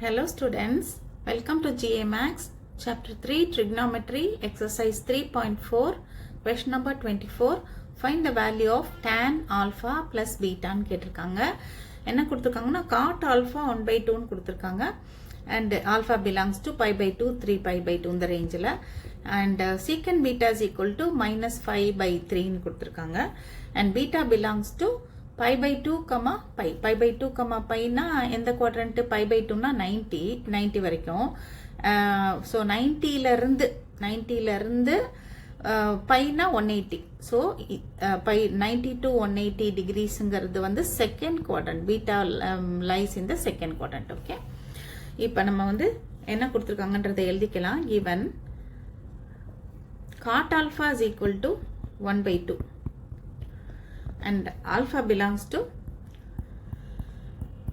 Hello students, welcome to GA Max, Chapter 3 Trigonometry, Exercise 3.4, Question number 24. Find the value of tan alpha plus beta ன்னு கேட்டிருக்காங்க. என்ன கொடுத்திருக்காங்கன்னா cot alpha 1 by 2 ன்னு கொடுத்திருக்காங்க. And alpha belongs to pi by 2, 3 pi by 2 இந்த ரேஞ்சில். And secant beta is equal to minus 5 by 3 ன்னு கொடுத்திருக்காங்க. And beta belongs to pi by 2, pi. Pi by 2, pi na எந்த quadrant pi by 2 na 90 வரைக்கும். So 90 ல இருந்து pi na 180. So pi 90 to 180 degrees ங்கிறது வந்து second quadrant. Beta lies in the second quadrant. Okay. இப்போ நம்ம வந்து என்ன கொடுத்திருக்காங்கன்றதை எழுதிக்கலாம். Given cot alpha is equal to 1 by 2. And alpha belongs to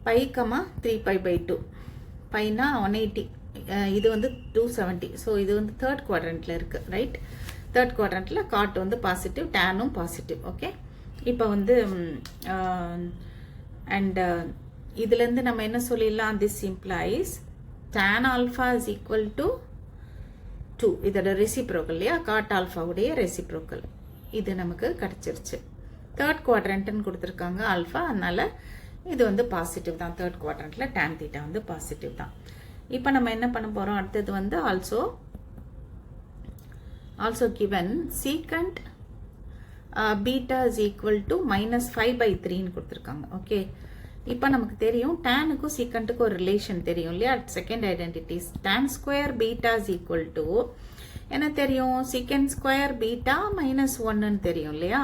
pi, 3 pi by 2. Pi na 180. இது வந்து 270. So இது வந்து third quadrantல இருக்கு, right? Third quadrantல cot வந்து positive, tanum positive. Okay? இப்போ வந்து and இதுல இருந்து நம்ம என்ன சொல்லிடலாம்? This implies tan alpha is equal to 2. இதோட reciprocal இல்லையா? cot alpha உடைய reciprocal. இது நமக்கு கிடைச்சிருச்சு. தேர்ட் குவாட்ரண்ட்னு கொடுத்துருக்காங்க ஆல்ஃபா, அதனால இது வந்து பாசிட்டிவ் தான். தேர்ட் குவாட்ரண்ட்ல tan தீட்டா வந்து பாசிட்டிவ் தான். இப்போ நம்ம என்ன பண்ண போறோம்? அடுத்தது வந்து also given secant beta is equal to minus 5 by 3 ன்னு கொடுத்துருக்காங்க. ஓகே, இப்போ நமக்கு தெரியும் டேனுக்கும் சீக்கண்ட்டுக்கும் ஒரு ரிலேஷன் தெரியும் இல்லையா? Second identities tan square beta is equal to என்ன தெரியும்? secant ஸ்கொயர் பீட்டா மைனஸ் 1ன்னு தெரியும் இல்லையா?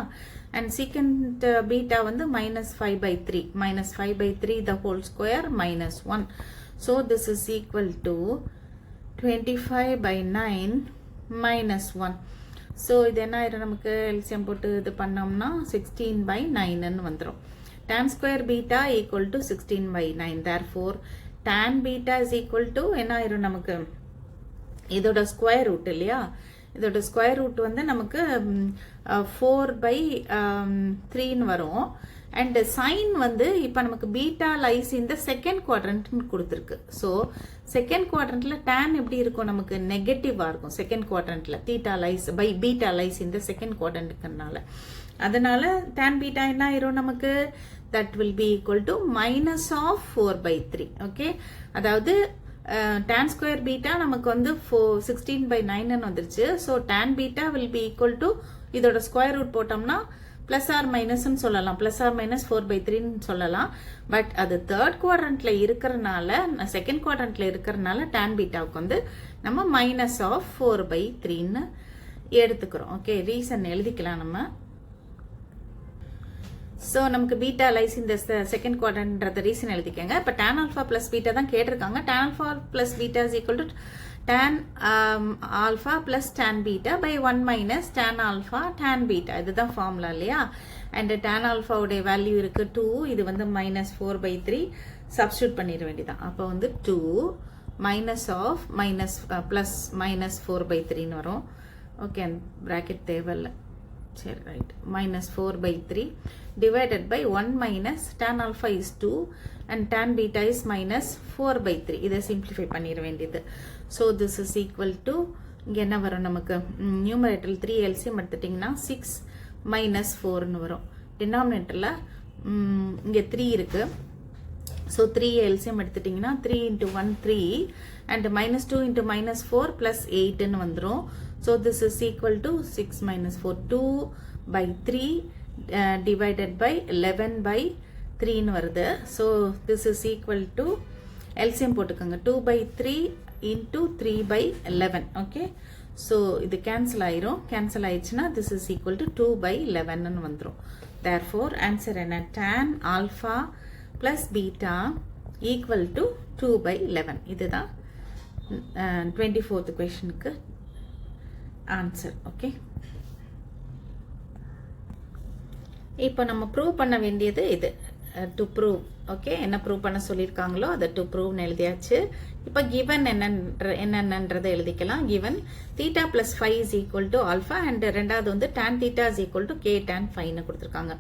And secant beta வந்து minus 5 by 3. Minus 5 by 3 the whole square minus 1. So this is equal to 25 by 9 minus 1. So இது என்ன ஆயிரும்? நமக்கு LCM போட்டு இது பண்ணோம்னா 16 by 9 ன்னு வந்துரும். Tan square beta equal to 16 by 9. Therefore tan beta is equal to என்ன ஆயிரும்? நமக்கு இதோட ஸ்கொயர் ரூட் இல்லையா? இதோட ஸ்கொயர் ரூட் வந்து நமக்கு 4 by 3 வரும். அண்ட் சைன் வந்து இப்போ நமக்கு பீட்டா லைஸ் இந்த செகண்ட் குவாட்ரண்ட்னு கொடுத்துருக்கு. ஸோ செகண்ட் குவாட்ரண்ட்ல டேன் எப்படி இருக்கும்? நமக்கு நெகட்டிவா இருக்கும். செகண்ட் குவாட்ரண்ட்ல theta lies by beta lies இந்த செகண்ட் குவாட்ரண்ட்னால, அதனால tan பீட்டா என்ன ஆயிரும் நமக்கு? That will be equal to minus of 4 by 3. Okay, அதாவது tan square beta நமக்கு வந்து 16 by 9 வந்துருச்சு. So tan beta will be equal to இதோட ஸ்கொயர் ரூட் போட்டோம்னா பிளஸ் ஆர் மைனஸ்ன்னு சொல்லலாம். பிளஸ் ஆர் மைனஸ் 4 by 3ன்னு சொல்லலாம். பட் அது தேர்ட் குவாட்ரண்ட்ல இருக்கிறனால, செகண்ட் குவாட்ரண்ட்ல இருக்கிறனால tan பீட்டாவுக்கு வந்து நம்ம மைனஸ் ஆஃப் 4 by 3ன்னு எடுத்துக்கிறோம். ஓகே, ரீசன் எழுதிக்கலாம் நம்ம. ஸோ நமக்கு பீட்டா லைஸ் இந்த செகண்ட் குவாட்ரண்ட்ன்றத ரீசன் எழுதிக்கங்க. இப்போ tan ஆல்ஃபா பிளஸ் பீட்டா தான் கேட்டிருக்காங்க. tan alpha plus beta is equal to tan alpha plus tan beta by 1 minus tan alpha tan beta. இதுதான் ஃபார்முலா இல்லையா? அண்ட் tan ஆல்ஃபாவுடைய வேல்யூ இருக்கு 2. இது வந்து மைனஸ் 4 by 3 சப்ஸ்டியூட் பண்ணிட வேண்டியதான். அப்போ வந்து 2 minus of minus plus minus 4 by 3ன்னு வரும். ஓகே, பிராக்கெட் தேவையில்லை. சரி, right. minus 4 by 3 divided by 1 minus tan alpha is 2 and tan beta is minus 4 by 3. இதை simplify பண்ணிட வேண்டியது. So this is equal to இங்க என்ன வரும் நமக்கு? நியூமரேட்டரில் 3 LCM எடுத்துட்டிங்கன்னா 6 minus 4ன்னு வரும். டினாமினேட்டரில் இங்கே 3 இருக்கு. ஸோ 3 LCM எடுத்துட்டிங்கன்னா 3 into 1 3 and minus 2 into minus 4 plus 8ன்னு வந்துடும். So this is equal to 6 minus 4, 2 by 3 divided by 11 by 3ன்னு வருது. So this is equal to LCM போட்டுக்கோங்க. 2 by 3 into 3 by 11. Okay. So இது கேன்சல் ஆயிரும். கேன்சல் ஆயிடுச்சுன்னா this is equal to 2 by 11ன்னு வந்துடும். Therefore answer என்ன? tan alpha plus beta equal to 2 by 11. இதுதான் 24th questionக்கு answer. Okay, இப்போ நம்ம ப்ரூவ் பண்ண வேண்டியது இது. டு ப்ரூவ் ஓகே, என்ன ப்ரூவ் பண்ண சொல்லியிருக்காங்களோ அதை டு ப்ரூவ்னு எழுதியாச்சு. இப்போ கிவன் என்னென்னன்றதை எழுதிக்கலாம். Given theta plus five is equal to alpha and ரெண்டாவது வந்து tan theta is equal to K tan ஃபைவ்னு கொடுத்துருக்காங்க.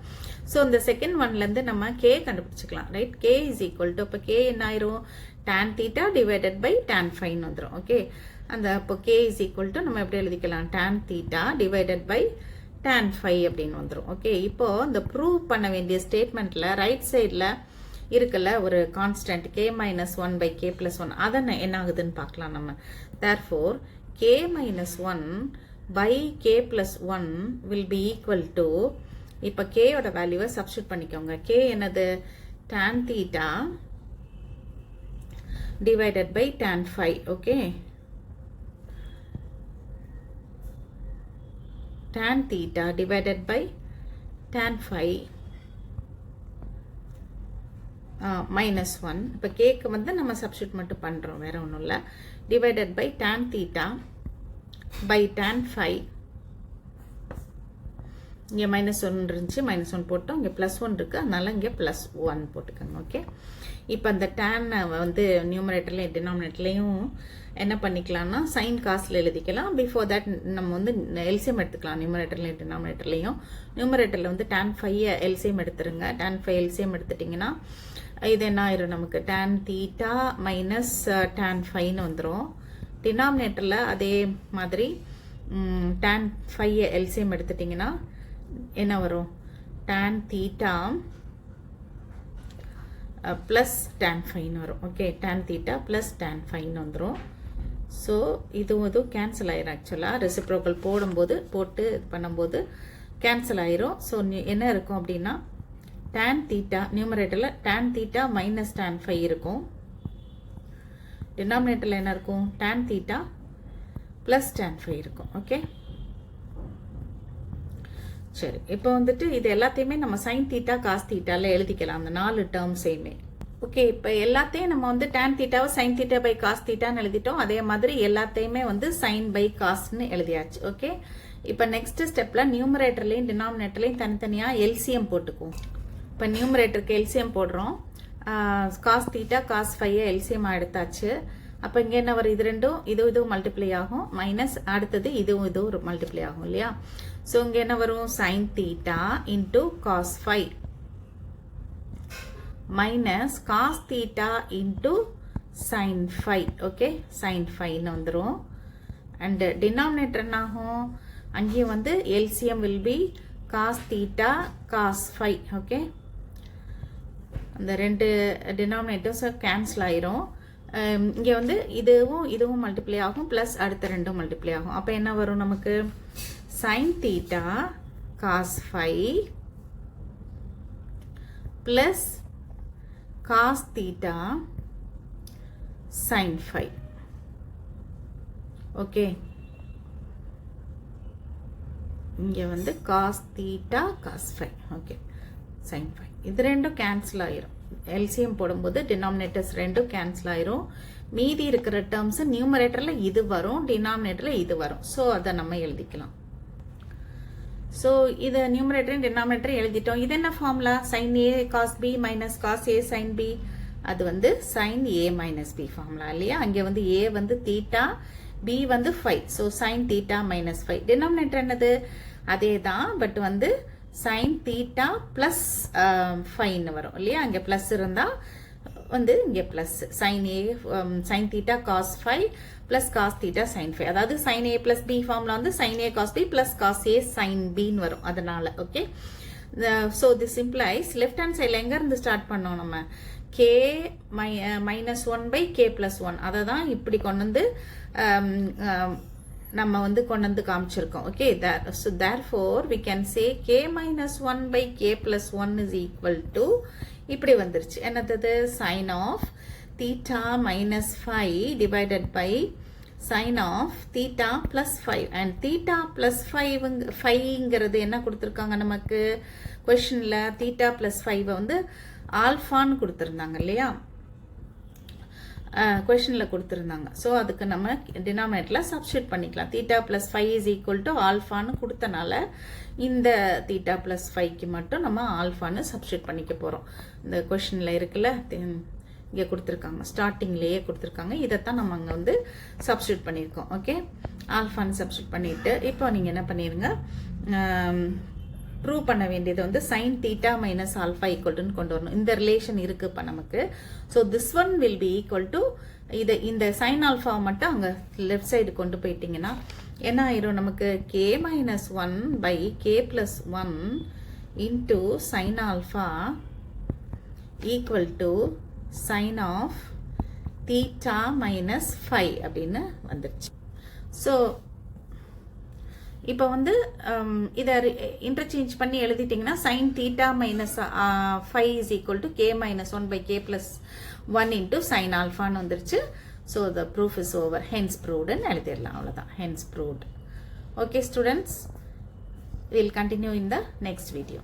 ஸோ இந்த செகண்ட் ஒன்லேருந்து நம்ம கே கண்டுபிடிச்சிக்கலாம். Right, K is equal to இப்போ கே என்ன ஆயிரும் tan theta divided by tan ஃபைவ்னு வந்துடும். ஓகே, அந்த இப்போ கே இஸ் ஈக்குவல் டு நம்ம எப்படி எழுதிக்கலாம் tan theta divided by tan five அப்படின்னு வந்துடும். ஓகே, இப்போ இந்த ப்ரூவ் பண்ண வேண்டிய ஸ்டேட்மெண்ட்டில் ரைட் சைடில் இருக்குல்ல ஒரு constant k minus one by K plus one, அதை என்ன ஆகுதுன்னு பார்க்கலாம் நம்ம. Therefore k minus one by K plus one will be equal to, இப்போ கேயோட வேல்யூவை சப்ஸ்டியூட் பண்ணிக்கோங்க. கே என்னது tan theta divided by tan five. Okay, tan theta divided by tan phi minus 1. இப்போ கேக்கு வந்து நம்ம சப்ஸ்டியூட் மட்டும் பண்ணுறோம், வேற ஒன்றும் இல்லை. Divided by tan theta by tan phi. இங்கே -1 இருந்துச்சு, -1 போட்டோம். இங்கே +1 இருக்குது, அதனால இங்கே +1 போட்டுக்கோங்க. ஓகே, இப்போ அந்த tan வந்து நியூமரேட்டர்லையும் டினாமினேட்டர்லையும் என்ன பண்ணிக்கலாம்னா சைன் காசில் எழுதிக்கலாம். பிஃபோர் தட் நம்ம வந்து எல்சிஎம் எடுத்துக்கலாம். நியூமரேட்டர்லையும் டினாமினேட்டர்லையும் நியூமரேட்டரில் வந்து tan 5 எல்சிஎம் எடுத்துருங்க. tan 5 எல்சிஎம் எடுத்துட்டிங்கன்னா இது என்ன ஆயிரும் நமக்கு tan தீட்டா மைனஸ் tan 5ன்னு வந்துடும். டினாமினேட்டரில் அதே மாதிரி tan 5 எல்சிஎம் எடுத்துட்டிங்கன்னா என்ன வரும் tan தீட்டா ப்ளஸ் tan 5ன்னு வரும். Okay, tan theta plus tan 5ன்னு வந்துடும். ஸோ இதுவும் கேன்சல் ஆயிரும். ஆக்சுவலாக ரெசிப்ரோக்கல் போட்டு இது பண்ணும்போது கேன்சல் ஆயிரும். ஸோ என்ன இருக்கும் அப்படின்னா tan தீட்டா நியூமரேட்டரில் tan தீட்டா மைனஸ் tan 5 இருக்கும். டினாமினேட்டரில் என்ன இருக்கும் tan தீட்டா ப்ளஸ் tan 5 இருக்கும். ஓகே, சரி, இப்போ வந்துட்டு இது எல்லாத்தையுமே நம்ம சைன் தீட்டா காஸ் தீட்டாவில் எழுதிக்கலாம், அந்த 4 டேர்ம்ஸையுமே. ஓகே, இப்போ எல்லாத்தையும் நம்ம வந்து tan தீட்டாவை சைன் தீட்டா பை காஸ் தீட்டான்னு எழுதிட்டோம். அதே மாதிரி எல்லாத்தையுமே வந்து சைன் பை காஸ்ன்னு எழுதியாச்சு. ஓகே, இப்போ நெக்ஸ்ட் ஸ்டெப்பில் நியூமரேட்டர்லையும் டினாமினேட்டர்லையும் தனித்தனியாக எல்சிஎம் போட்டுக்குவோம். இப்போ நியூமரேட்டருக்கு எல்சிஎம் போடுறோம். காஸ் தீட்டா காஸ் 5 எல்சிஎம் எடுத்தாச்சு. அப்போ இங்கே என்ன வரும், இது ரெண்டும் இதுவும் மல்டிப்ளை ஆகும், மைனஸ் அடுத்தது இதுவும் ஒரு மல்டிப்ளை ஆகும் இல்லையா. ஸோ இங்கே என்ன வரும் sine theta into cos 5 minus cos theta into sine 5. Okay, sine 5ன்னு வந்துடும். அண்டு டினாமினேட்டர் என்ன ஆகும், அங்கேயும் வந்து LCM will be cos theta cos 5. Okay, அந்த ரெண்டு டினாமினேட்டர்ஸ் கேன்சல் ஆயிரும். இங்கே வந்து இதுவும் மல்டிப்ளை ஆகும், ப்ளஸ் அடுத்த ரெண்டும் மல்டிப்ளை ஆகும். அப்போ என்ன வரும் நமக்கு sin theta cos 5 plus cos theta sin 5. Okay, இங்கே வந்து cos theta cos 5. Okay, sin 5 இது ரெண்டும் கேன்சல் ஆயிரும். எல்சிஎம் போடும்போது டினாமினேட்டர்ஸ் ரெண்டும் கேன்சல் ஆயிரும். மீதி இருக்கிற டேர்ம்ஸ் நியூமரேட்டரில் இது வரும், டினாமினேட்டரில் இது வரும். ஸோ அதை நம்ம எழுதிக்கலாம். ஸோ இதை நியூமரேட்டரையும் டினாமினேட்டரையும் எழுதிட்டோம். இது என்ன formula, sine A cos B minus cos A sine B. அது வந்து sine A minus B formula இல்லையா. அங்கே வந்து ஏ வந்து தீட்டா, பி வந்து 5. So sine theta minus 5. Denominator என்னது அதே தான், பட் வந்து சைன் தீட்டா பிளஸ் 5ன்னு வரும் இல்லையா. அங்கே பிளஸ் இருந்தால் வந்து இங்கே plus sine theta cos 5 plus cos theta sine 5. அதாவது சைன் ஏ பிளஸ் பி ஃபார்ம்ல வந்து sine A cos B plus cos A sine பின்னு வரும். அதனால okay, so this implies left hand சைடில் எங்கேருந்து ஸ்டார்ட் பண்ணோம் நம்ம, கே -1 பை கே ப்ளஸ் 1. அதை தான் இப்படி கொண்டு வந்து நம்ம வந்து கொண்டு வந்து காமிச்சிருக்கோம். Okay, so therefore we can say K -1 by K plus 1 is equal to இப்படி வந்துருச்சு. என்னது sine of theta -5 divided by sine of theta plus 5. And theta plus 5ங்கிறது என்ன கொடுத்துருக்காங்க நமக்கு கொஸ்டின்ல, தீட்டா பிளஸ் 5 வந்து ஆல்ஃபான்னு கொடுத்துருந்தாங்க இல்லையா. கொஷனில் கொடுத்துருந்தாங்க. ஸோ அதுக்கு நம்ம டினாமினேட்டரில் சப்ஸ்டியூட் பண்ணிக்கலாம். Theta plus 5 is equal to ஆல்ஃபான்னு கொடுத்தனால இந்த தீட்டா ப்ளஸ் 5க்கு மட்டும் நம்ம ஆல்ஃபான்னு சப்ஸ்டியூட் பண்ணிக்க போகிறோம். இந்த கொஷனில் இருக்குல்ல, இங்கே கொடுத்துருக்காங்க, ஸ்டார்டிங்லேயே கொடுத்துருக்காங்க. இதைத்தான் நம்ம அங்கே வந்து சப்ஸ்டியூட் பண்ணியிருக்கோம். ஓகே, ஆல்ஃபான்னு சப்ஸ்டியூட் பண்ணிவிட்டு இப்போ நீங்கள் என்ன பண்ணிடுங்க, ப்ரூவ் பண்ண வேண்டியது வந்து சைன் தீட்டா மைனஸ் ஆல்ஃபா ஈக்குவல்டுன்னு கொண்டு வரணும். இந்த ரிலேஷன் இருக்கு இப்போ நமக்கு. So this one will be equal to இந்த சைன் ஆல்ஃபா மட்டும் அங்கே லெஃப்ட் சைடு கொண்டு போயிட்டீங்கன்னா என்ன ஆயிரும், நமக்கு K minus 1 by K plus 1 into sine alpha equal to sine of theta minus 5 அப்படின்னு வந்துருச்சு. ஸோ இப்போ வந்து இதை இன்டர்சேஞ்ச் பண்ணி எழுதிட்டிங்கன்னா sine theta minus 5 is equal to K minus 1 by K plus 1 into sine ஆல்ஃபான்னு வந்துருச்சு. So the proof is over, hence ப்ரூவ்டுன்னு எழுதிடலாம். அவ்வளோதான், hence proved. Okay students, will continue in the next video.